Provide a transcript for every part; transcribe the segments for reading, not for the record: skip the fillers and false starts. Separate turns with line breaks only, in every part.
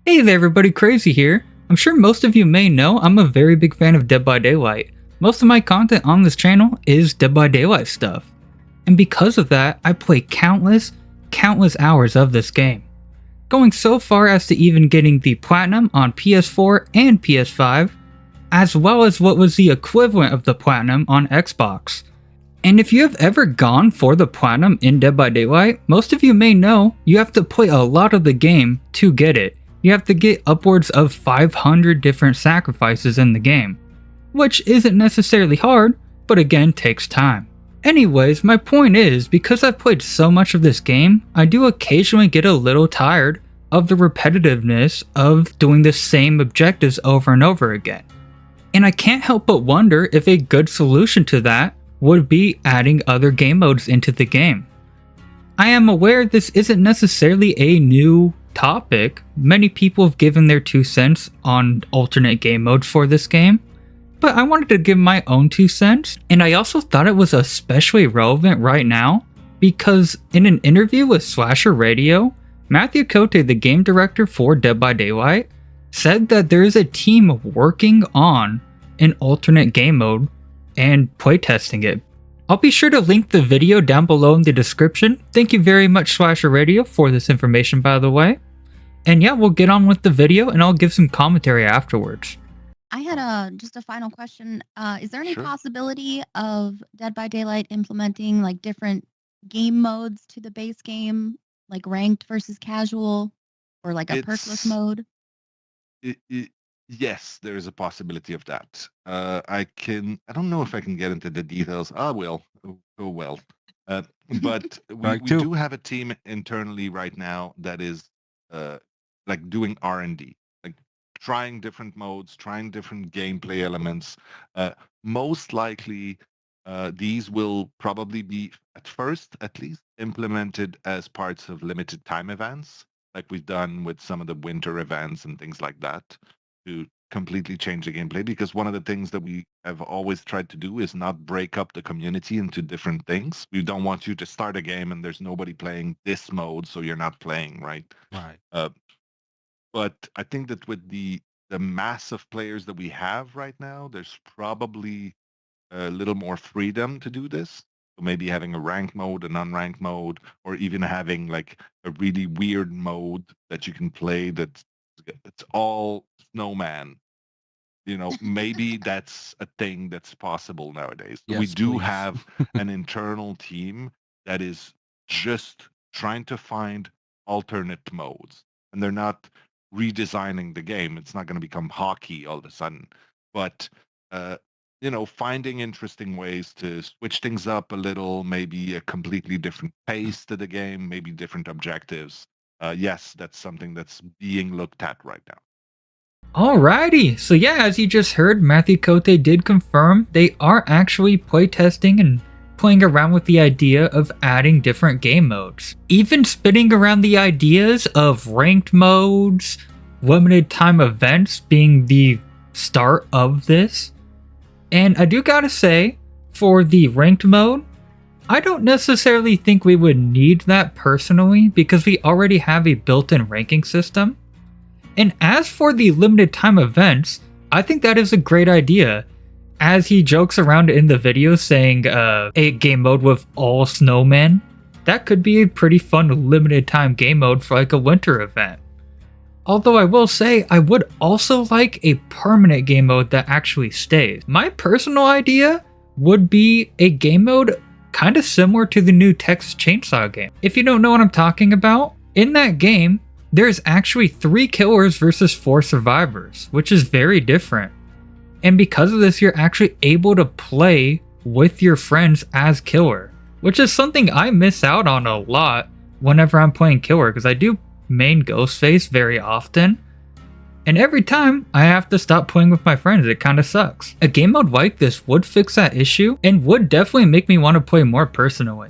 Hey there everybody, Crazy here. I'm sure most of you may know I'm a very big fan of Dead by Daylight. Most of my content on this channel is Dead by Daylight stuff. And because of that, I play countless hours of this game. Going so far as to even getting the Platinum on PS4 and PS5, as well as what was the equivalent of the Platinum on Xbox. And if you have ever gone for the Platinum in Dead by Daylight, most of you may know you have to play a lot of the game to get it. You have to get upwards of 500 different sacrifices in the game, which isn't necessarily hard, but again takes time. Anyways, my point is, because I've played so much of this game, I do occasionally get a little tired of the repetitiveness of doing the same objectives over and over again. And I can't help but wonder if a good solution to that would be adding other game modes into the game. I am aware this isn't necessarily a new topic. Many people have given their 2 cents on alternate game modes for this game, but I wanted to give my own 2 cents, and I also thought it was especially relevant right now because in an interview with Slasher Radio, Matthew Cote, the game director for Dead by Daylight, said that there is a team working on an alternate game mode and playtesting it. I'll be sure to link the video down below in the description. Thank you very much, Slasher Radio, for this information, by the way. And yeah, we'll get on with the video and I'll give some commentary afterwards.
I had just a final question. Is there any possibility of Dead by Daylight implementing like different game modes to the base game, like ranked versus casual, or like a perkless mode?
Yes, there is a possibility of that. I don't know if I can get into the details. I will. Oh well. But we do have a team internally right now that is like doing R&D, like trying different modes, trying different gameplay elements. Most likely, these will probably be, at first at least, implemented as parts of limited time events, like we've done with some of the winter events and things like that, to completely change the gameplay. Because one of the things that we have always tried to do is not break up the community into different things. We don't want you to start a game and there's nobody playing this mode, so you're not playing, right?
Right.
But I think that with the mass of players that we have right now, there's probably a little more freedom to do this. So maybe having a ranked mode, an unranked mode, or even having like a really weird mode that you can play that's it's all snowman. You know, maybe that's a thing that's possible nowadays.
Yes,
we do
please.
have an internal team that is just trying to find alternate modes, and they're not redesigning the game. It's not going to become hockey all of a sudden, but you know, finding interesting ways to switch things up a little, maybe a completely different pace to the game, maybe different objectives. Yes, that's something that's being looked at right now.
Alrighty, so yeah, as you just heard, Matthew Cote did confirm they are actually playtesting and playing around with the idea of adding different game modes. Even spinning around the ideas of ranked modes, limited time events being the start of this. And I do gotta say, for the ranked mode, I don't necessarily think we would need that personally because we already have a built-in ranking system. And as for the limited time events, I think that is a great idea. As he jokes around in the video saying a game mode with all snowmen, that could be a pretty fun limited time game mode for like a winter event. Although I will say, I would also like a permanent game mode that actually stays. My personal idea would be a game mode kind of similar to the new Texas Chainsaw game. If you don't know what I'm talking about, in that game, there's actually 3 killers versus 4 survivors, which is very different. And because of this, you're actually able to play with your friends as killer, which is something I miss out on a lot whenever I'm playing killer, because I do main Ghostface very often. And every time I have to stop playing with my friends, it kind of sucks. A game mode like this would fix that issue and would definitely make me want to play more personally.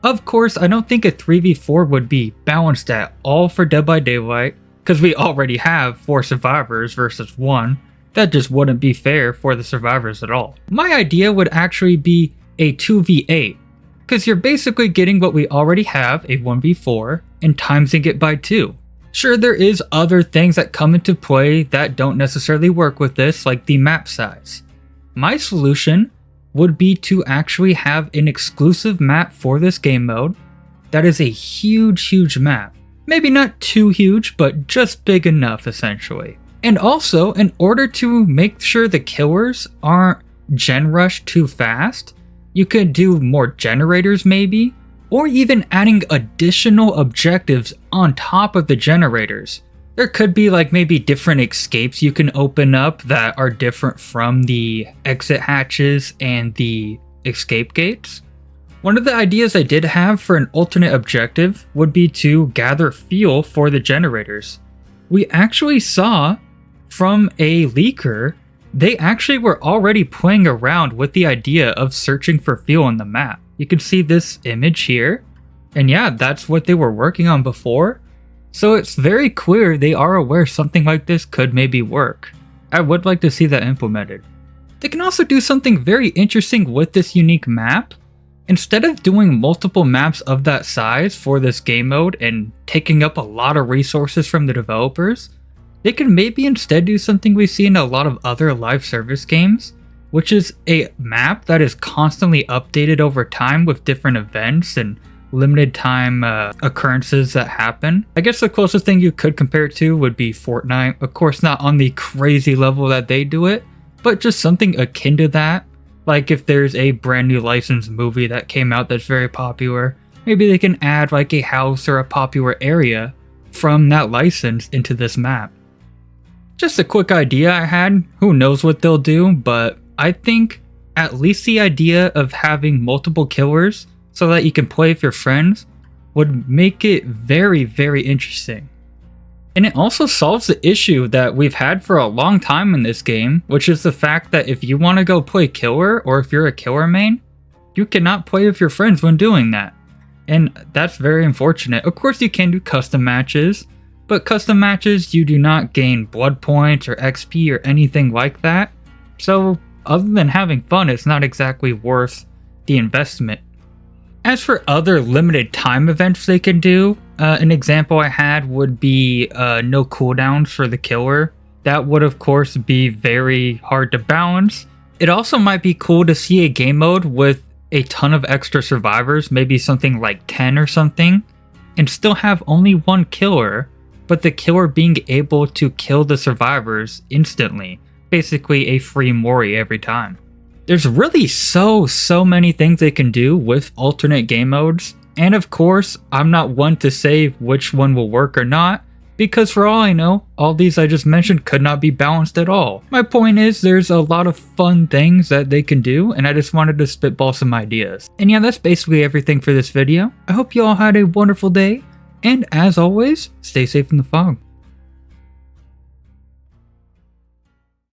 Of course, I don't think a 3v4 would be balanced at all for Dead by Daylight, because we already have 4 survivors versus 1. That just wouldn't be fair for the survivors at all. My idea would actually be a 2v8, because you're basically getting what we already have, a 1v4, and timesing it by 2. Sure, there is other things that come into play that don't necessarily work with this, like the map size. My solution would be to actually have an exclusive map for this game mode that is a huge map. Maybe not too huge, but just big enough essentially. And also, in order to make sure the killers aren't gen rushed too fast, you could do more generators maybe, or even adding additional objectives on top of the generators. There could be like maybe different escapes you can open up that are different from the exit hatches and the escape gates. One of the ideas I did have for an alternate objective would be to gather fuel for the generators. We actually saw from a leaker, they actually were already playing around with the idea of searching for fuel on the map. You can see this image here, and yeah, that's what they were working on before. So it's very clear they are aware something like this could maybe work. I would like to see that implemented. They can also do something very interesting with this unique map. Instead of doing multiple maps of that size for this game mode and taking up a lot of resources from the developers, they can maybe instead do something we see in a lot of other live service games, which is a map that is constantly updated over time with different events and limited time occurrences that happen. I guess the closest thing you could compare it to would be Fortnite. Of course, not on the crazy level that they do it, but just something akin to that. Like if there's a brand new licensed movie that came out that's very popular, maybe they can add like a house or a popular area from that license into this map. Just a quick idea I had. Who knows what they'll do, but I think at least the idea of having multiple killers so that you can play with your friends would make it very interesting. And it also solves the issue that we've had for a long time in this game, which is the fact that if you want to go play killer, or if you're a killer main, you cannot play with your friends when doing that. And that's very unfortunate. Of course you can do custom matches, but custom matches you do not gain blood points or XP or anything like that. So other than having fun, it's not exactly worth the investment. As for other limited time events they can do, an example I had would be no cooldowns for the killer. That would of course be very hard to balance. It also might be cool to see a game mode with a ton of extra survivors, maybe something like 10 or something, and still have only one killer, but the killer being able to kill the survivors instantly. Basically a free Mori every time. There's really so many things they can do with alternate game modes, and of course, I'm not one to say which one will work or not, because for all I know, all these I just mentioned could not be balanced at all. My point is, there's a lot of fun things that they can do, and I just wanted to spitball some ideas. And yeah, that's basically everything for this video. I hope you all had a wonderful day, and as always, stay safe in the fog.